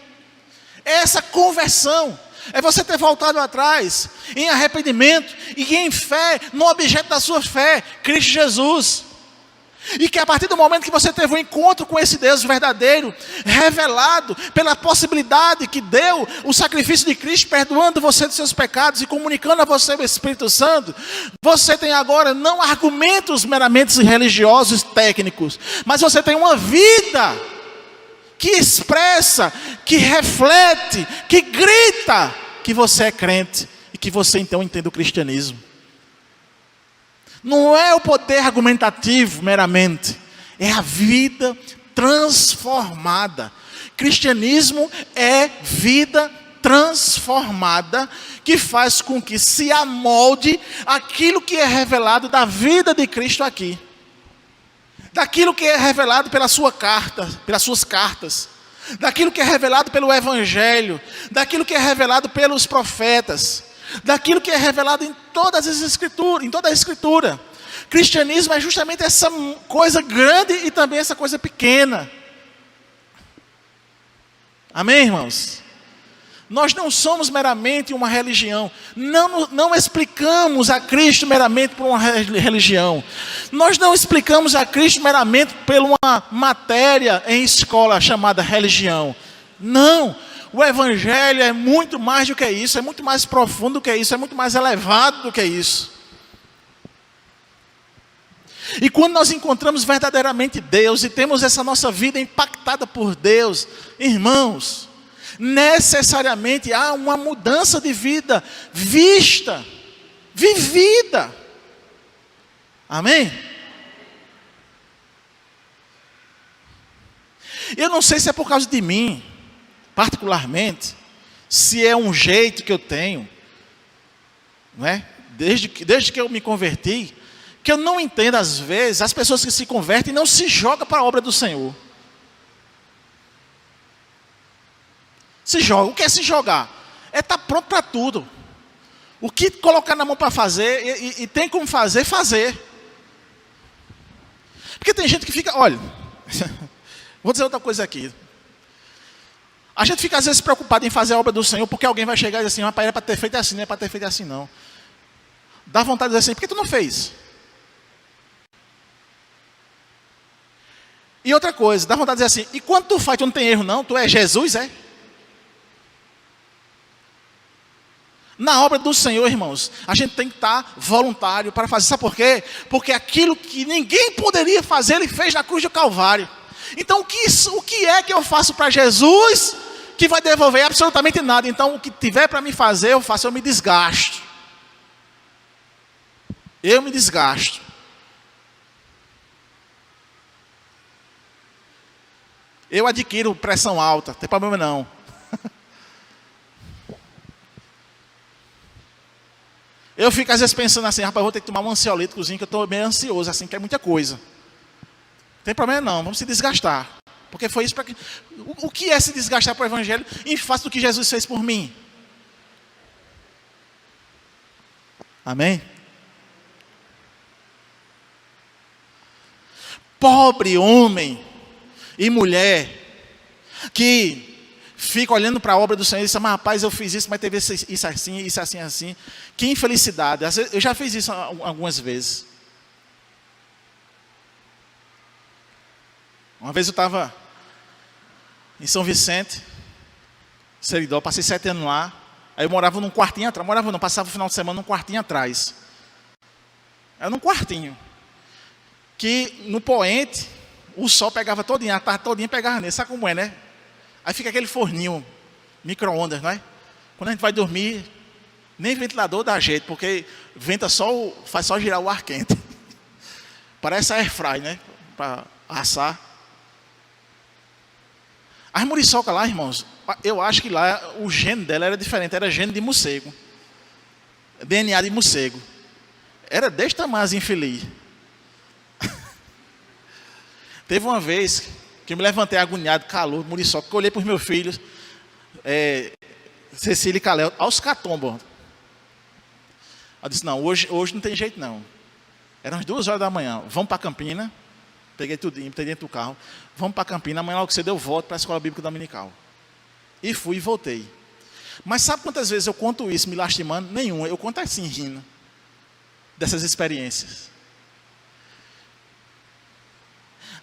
É essa conversão. É você ter voltado atrás em arrependimento e em fé no objeto da sua fé, Cristo Jesus. E que a partir do momento que você teve um encontro com esse Deus verdadeiro, revelado pela possibilidade que deu o sacrifício de Cristo, perdoando você dos seus pecados e comunicando a você o Espírito Santo, você tem agora não argumentos meramente religiosos, técnicos, mas você tem uma vida que expressa, que reflete, que grita que você é crente e que você então entende o cristianismo. Não é o poder argumentativo meramente, é a vida transformada. Cristianismo é vida transformada que faz com que se amolde aquilo que é revelado da vida de Cristo aqui. Daquilo que é revelado pela sua carta, pelas suas cartas. Daquilo que é revelado pelo Evangelho. Daquilo que é revelado pelos profetas. Daquilo que é revelado em todas as escrituras, em toda a escritura. Cristianismo é justamente essa coisa grande e também essa coisa pequena. Amém, irmãos? Nós não somos meramente uma religião. Não explicamos a Cristo meramente por uma religião. Nós não explicamos a Cristo meramente por uma matéria em escola chamada religião. Não. O Evangelho é muito mais do que isso. É muito mais profundo do que isso. É muito mais elevado do que isso. E quando nós encontramos verdadeiramente Deus e temos essa nossa vida impactada por Deus, irmãos, necessariamente há uma mudança de vida vista, vivida. Amém? Eu não sei se é por causa de mim, particularmente, se é um jeito que eu tenho, não é? Desde que eu me converti, que eu não entendo às vezes as pessoas que se convertem não se jogam para a obra do Senhor. Se joga. O que é se jogar? É estar pronto para tudo. O que colocar na mão para fazer e tem como fazer, fazer. Porque tem gente que fica, olha, vou dizer outra coisa aqui. A gente fica às vezes preocupado em fazer a obra do Senhor porque alguém vai chegar e dizer assim, rapaz, era para ter feito assim, não é para ter feito assim não. Dá vontade de dizer assim, por que tu não fez? E outra coisa, dá vontade de dizer assim, e quando tu faz, tu não tem erro não? Tu é Jesus, é? Na obra do Senhor, irmãos, a gente tem que estar voluntário para fazer. Sabe por quê? Porque aquilo que ninguém poderia fazer, Ele fez na cruz do Calvário. Então, o que é que eu faço para Jesus que vai devolver absolutamente nada? Então, o que tiver para me fazer, eu faço, eu me desgasto. Eu me desgasto. Eu adquiro pressão alta, não tem problema não. Eu fico às vezes pensando assim, rapaz, eu vou ter que tomar um ansiolíticozinho, que eu estou meio ansioso, assim, que é muita coisa. Não tem problema não, vamos se desgastar. Porque foi isso para que... O que é se desgastar para o Evangelho em face do que Jesus fez por mim? Amém? Pobre homem e mulher que fica olhando para a obra do Senhor e diz, mas rapaz, eu fiz isso, mas teve isso assim, isso assim, assim. Que infelicidade. Eu já fiz isso algumas vezes. Uma vez eu estava em São Vicente, Seridó, passei 7 anos lá. Aí eu morava num quartinho atrás. Passava o final de semana num quartinho atrás. Era num quartinho. Que no poente, o sol pegava todinho, a tarde todinha pegava nele. Sabe como é, né? Aí fica aquele forninho, micro-ondas, não é? Quando a gente vai dormir, nem ventilador dá jeito, porque venta só, faz só girar o ar quente. Parece air fry, né? Para assar. As muriçocas lá, irmãos, eu acho que lá o gene dela era diferente, era gene de morcego. DNA de morcego. Era deste tamanho infeliz. Teve uma vez que eu me levantei agoniado, calor, muriçoca, que eu olhei para os meus filhos, Cecília e Calel, aos catombos. Eu disse, não, hoje não tem jeito não. Eram as 2 horas da manhã, vamos para Campina, peguei tudinho, botei dentro do carro, vamos para Campina, amanhã logo cedo eu volto para a escola bíblica dominical. E fui e voltei. Mas sabe quantas vezes eu conto isso me lastimando? Nenhuma, eu conto assim, rindo, dessas experiências.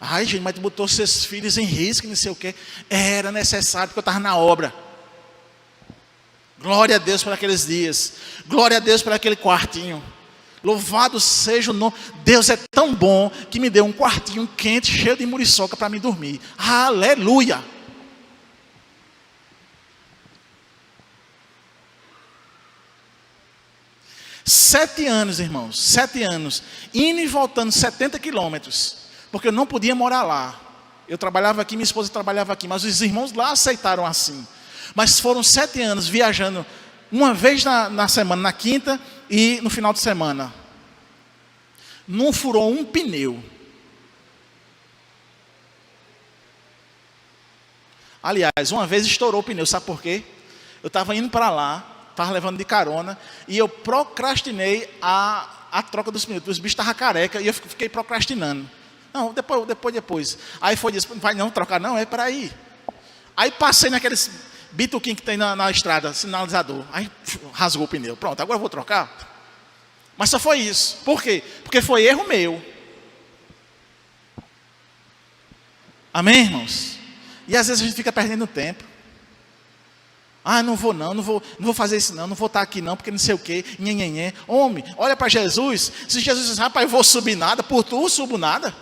Ai, gente, mas tu botou seus filhos em risco, não sei o quê. Era necessário, porque eu estava na obra. Glória a Deus por aqueles dias. Glória a Deus por aquele quartinho. Louvado seja o nome. Deus é tão bom que me deu um quartinho quente, cheio de muriçoca para me dormir. Aleluia! 7 anos, irmãos, 7 anos, indo e voltando 70 quilômetros, porque eu não podia morar lá. Eu trabalhava aqui, minha esposa trabalhava aqui, mas os irmãos lá aceitaram assim. Mas foram 7 anos viajando, uma vez na semana, na quinta e no final de semana. Não furou um pneu. Aliás, uma vez estourou o pneu, sabe por quê? Eu estava indo para lá, estava levando de carona, e eu procrastinei a troca dos pneus. Os bichos estavam careca, e eu fiquei procrastinando. Não, depois. Aí foi disse, não vai não trocar não, é para ir. Aí passei naqueles bituquinhos que tem na estrada, sinalizador. Aí rasgou o pneu. Pronto, agora eu vou trocar. Mas só foi isso. Por quê? Porque foi erro meu. Amém, irmãos? E às vezes a gente fica perdendo tempo. Ah, não vou fazer isso não vou estar aqui não, porque não sei o quê. Nhenhenhé. Homem, olha para Jesus. Se Jesus diz, rapaz, eu vou subir nada, por tu subo nada.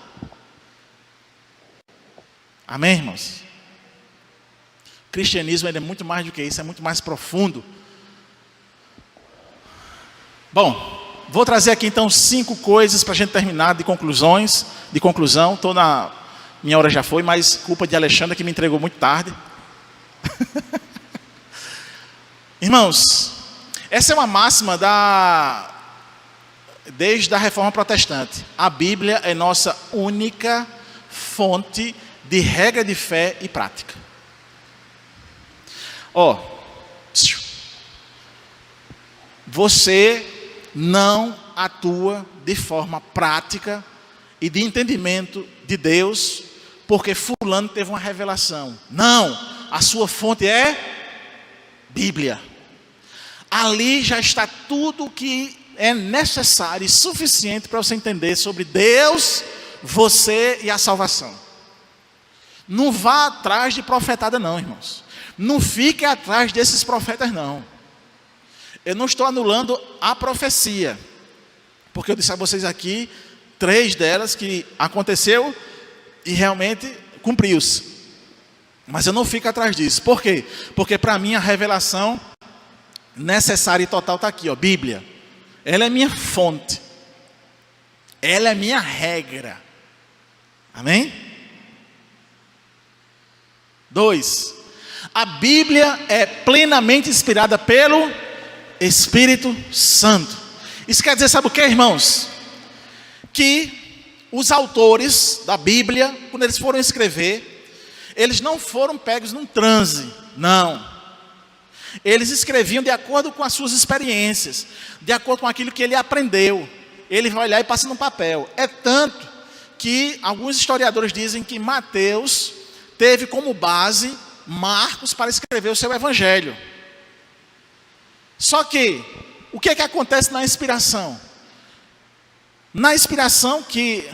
Amém, irmãos? O cristianismo é muito mais do que isso, é muito mais profundo. Bom, vou trazer aqui então 5 coisas para a gente terminar de conclusão. Minha hora já foi, mas culpa de Alexandre que me entregou muito tarde. Irmãos, essa é uma máxima desde a Reforma Protestante. A Bíblia é nossa única fonte de regra de fé e prática. Você não atua de forma prática e de entendimento de Deus porque fulano teve uma revelação. Não, a sua fonte é Bíblia. Ali já está tudo o que é necessário e suficiente para você entender sobre Deus, você e a salvação. Não vá atrás de profetada não, irmãos. Não fique atrás desses profetas não. Eu não estou anulando a profecia, porque eu disse a vocês aqui 3 delas que aconteceu e realmente cumpriu-se. Mas eu não fico atrás disso. Por quê? Porque para mim a revelação necessária e total está aqui, Bíblia. Ela é minha fonte. Ela é minha regra. Amém? 2. A Bíblia é plenamente inspirada pelo Espírito Santo. Isso quer dizer, sabe o que, irmãos? Que os autores da Bíblia, quando eles foram escrever, eles não foram pegos num transe, não. Eles escreviam de acordo com as suas experiências, de acordo com aquilo que ele aprendeu. Ele vai olhar e passa no papel. É tanto que alguns historiadores dizem que Mateus teve como base Marcos para escrever o seu evangelho. Só que, o que é que acontece na inspiração? Na inspiração que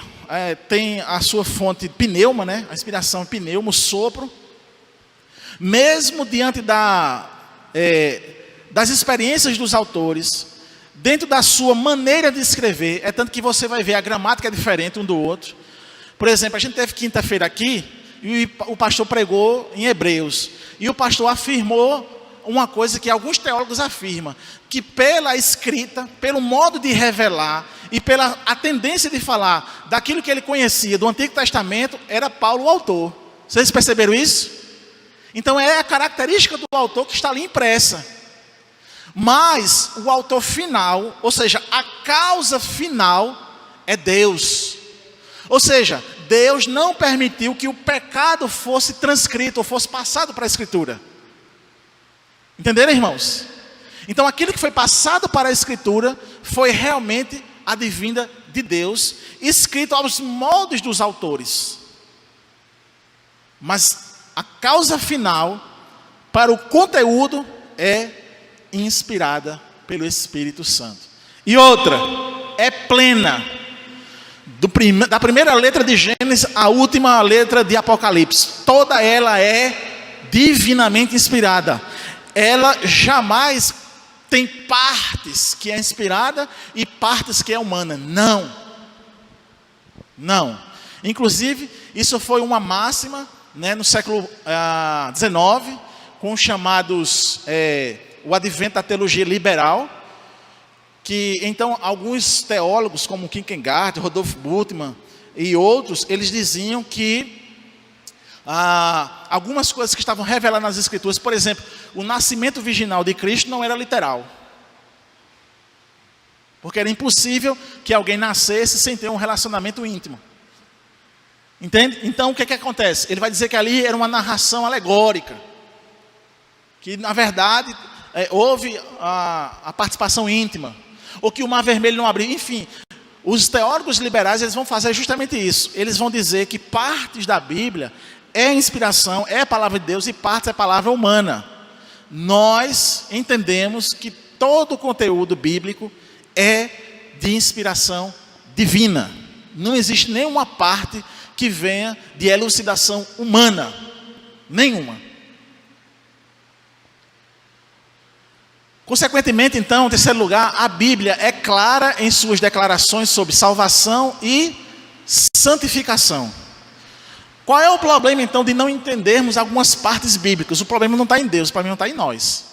tem a sua fonte pneuma, né? A inspiração pneuma, o sopro. Mesmo diante das experiências dos autores, dentro da sua maneira de escrever, é tanto que você vai ver a gramática é diferente um do outro. Por exemplo, a gente teve quinta-feira aqui, e o pastor pregou em Hebreus, e o pastor afirmou uma coisa que alguns teólogos afirmam, que pela escrita, pelo modo de revelar, e pela a tendência de falar daquilo que ele conhecia do Antigo Testamento, era Paulo o autor. Vocês perceberam isso? Então é a característica do autor que está ali impressa. Mas o autor final, ou seja, a causa final é Deus. Ou seja, Deus não permitiu que o pecado fosse transcrito ou fosse passado para a Escritura. Entenderam, irmãos? Então aquilo que foi passado para a Escritura foi realmente a divina de Deus, escrito aos moldes dos autores. Mas a causa final para o conteúdo é inspirada pelo Espírito Santo. E outra, é plena. Da primeira letra de Gênesis à última letra de Apocalipse. Toda ela é divinamente inspirada. Ela jamais tem partes que é inspirada e partes que é humana. Não. Não. Inclusive, isso foi uma máxima, né, no século XIX, com os chamados, o advento da teologia liberal, que então alguns teólogos como Kierkegaard, Rodolfo Bultmann e outros, eles diziam que algumas coisas que estavam reveladas nas Escrituras, por exemplo, o nascimento virginal de Cristo não era literal, porque era impossível que alguém nascesse sem ter um relacionamento íntimo. Entende? Então o que acontece? Ele vai dizer que ali era uma narração alegórica, que na verdade houve a participação íntima, ou que o mar vermelho não abriu. Enfim, os teólogos liberais, eles vão fazer justamente isso. Eles vão dizer que partes da Bíblia é inspiração, é a palavra de Deus, e partes é palavra humana. Nós entendemos que todo o conteúdo bíblico é de inspiração divina. Não existe nenhuma parte que venha de elucidação humana, nenhuma. Consequentemente, então, em terceiro lugar, a Bíblia é clara em suas declarações sobre salvação e santificação. Qual é o problema, então, de não entendermos algumas partes bíblicas? O problema não está em Deus, o problema está em nós.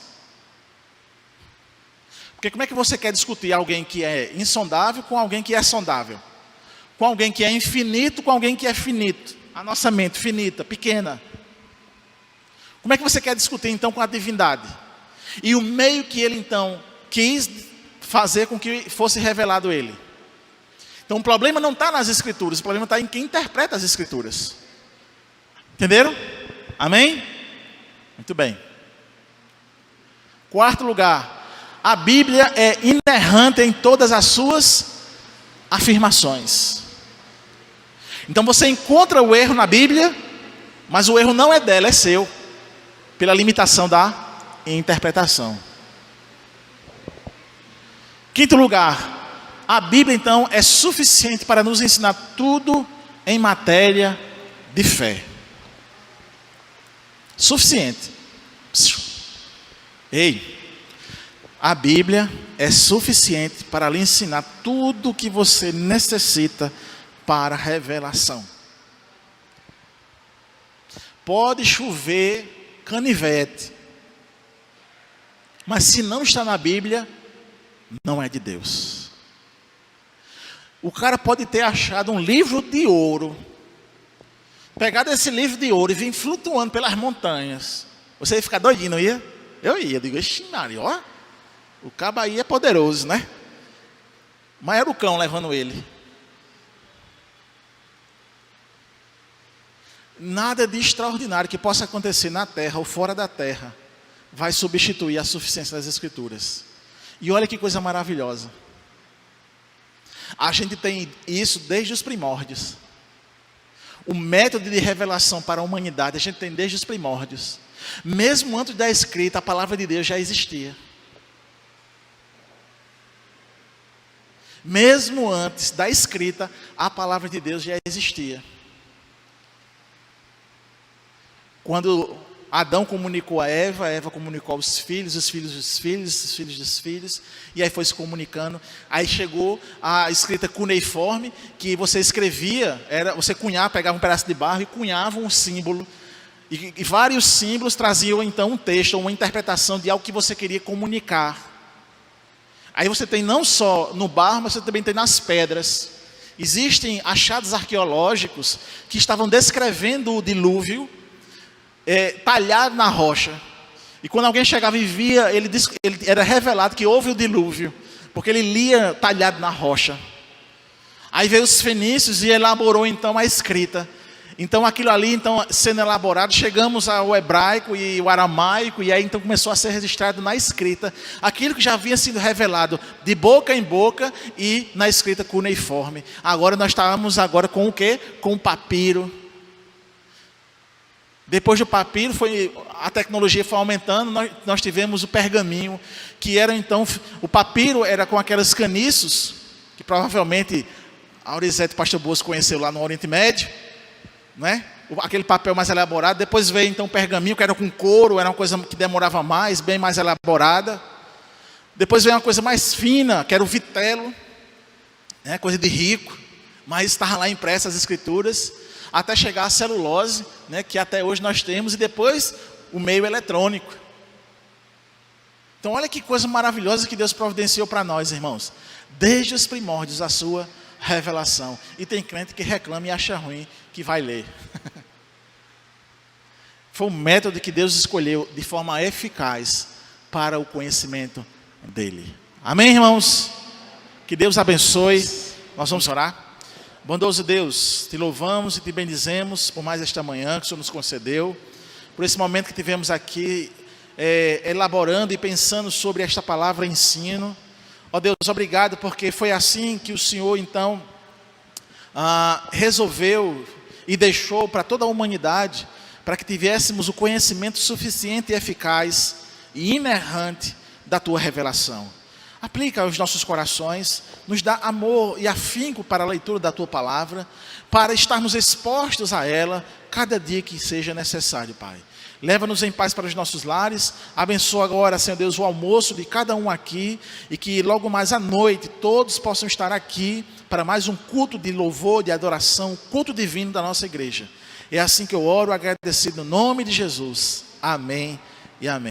Porque como é que você quer discutir alguém que é insondável com alguém que é sondável? Com alguém que é infinito com alguém que é finito? A nossa mente finita, pequena. Como é que você quer discutir, então, com a divindade? E o meio que ele então quis fazer com que fosse revelado ele. Então o problema não está nas Escrituras, o problema está em quem interpreta as Escrituras. Entenderam? Amém? Muito bem. Quarto lugar, a Bíblia é inerrante em todas as suas afirmações. Então você encontra o erro na Bíblia, mas o erro não é dela, é seu, pela limitação da interpretação. Quinto lugar, a Bíblia então é suficiente para nos ensinar tudo em matéria de fé. Suficiente. Ei, a Bíblia é suficiente para lhe ensinar tudo o que você necessita para a revelação. Pode chover canivete, mas se não está na Bíblia, não é de Deus. O cara pode ter achado um livro de ouro, pegado esse livro de ouro e vir flutuando pelas montanhas. Você ia ficar doidinho, não ia? Eu ia. Eu digo, ixi, Maria, ó, o cabo aí é poderoso, né? Mas era o cão levando ele. Nada de extraordinário que possa acontecer na terra ou fora da terra vai substituir a suficiência das Escrituras. E olha que coisa maravilhosa. A gente tem isso desde os primórdios. O método de revelação para a humanidade a gente tem desde os primórdios. Mesmo antes da escrita, a palavra de Deus já existia. Mesmo antes da escrita, a palavra de Deus já existia. Quando Adão comunicou a Eva, a Eva comunicou aos filhos, os filhos dos filhos, os filhos dos filhos, e aí foi se comunicando. Aí chegou a escrita cuneiforme, que você escrevia, você cunhava, pegava um pedaço de barro e cunhava um símbolo, e vários símbolos traziam então um texto, uma interpretação de algo que você queria comunicar. Aí você tem não só no barro, mas você também tem nas pedras. Existem achados arqueológicos que estavam descrevendo o dilúvio, talhado na rocha. E quando alguém chegava e via, ele era revelado que houve o dilúvio, porque ele lia talhado na rocha. Aí veio os fenícios e elaborou então a escrita. Então aquilo ali, então, sendo elaborado, chegamos ao hebraico e o aramaico, e aí então começou a ser registrado na escrita aquilo que já havia sido revelado de boca em boca e na escrita cuneiforme. Agora nós estávamos com o quê? Com o papiro. Depois do papiro, a tecnologia foi aumentando, nós tivemos o pergaminho, que era então, o papiro era com aquelas caniços, que provavelmente a Aurizete Pastor Boas conheceu lá no Oriente Médio, né? Aquele papel mais elaborado. Depois veio então o pergaminho, que era com couro, era uma coisa que demorava mais, bem mais elaborada. Depois veio uma coisa mais fina, que era o vitelo, né? Coisa de rico, mas estava lá impressa as escrituras, até chegar a celulose, né, que até hoje nós temos, e depois o meio eletrônico. Então olha que coisa maravilhosa que Deus providenciou para nós, irmãos. Desde os primórdios a sua revelação. E tem crente que reclama e acha ruim que vai ler. Foi um método que Deus escolheu de forma eficaz para o conhecimento dele. Amém, irmãos? Que Deus abençoe. Nós vamos orar. Bondoso Deus, te louvamos e te bendizemos por mais esta manhã que o Senhor nos concedeu, por esse momento que tivemos aqui, elaborando e pensando sobre esta palavra ensino. Ó Deus, obrigado, porque foi assim que o Senhor então resolveu e deixou para toda a humanidade, para que tivéssemos o conhecimento suficiente e eficaz e inerrante da tua revelação. Aplica aos nossos corações, nos dá amor e afinco para a leitura da tua palavra, para estarmos expostos a ela cada dia que seja necessário, Pai. Leva-nos em paz para os nossos lares, abençoa agora, Senhor Deus, o almoço de cada um aqui, e que logo mais à noite todos possam estar aqui para mais um culto de louvor, de adoração, culto divino da nossa igreja. É assim que eu oro, agradecido no nome de Jesus. Amém e amém.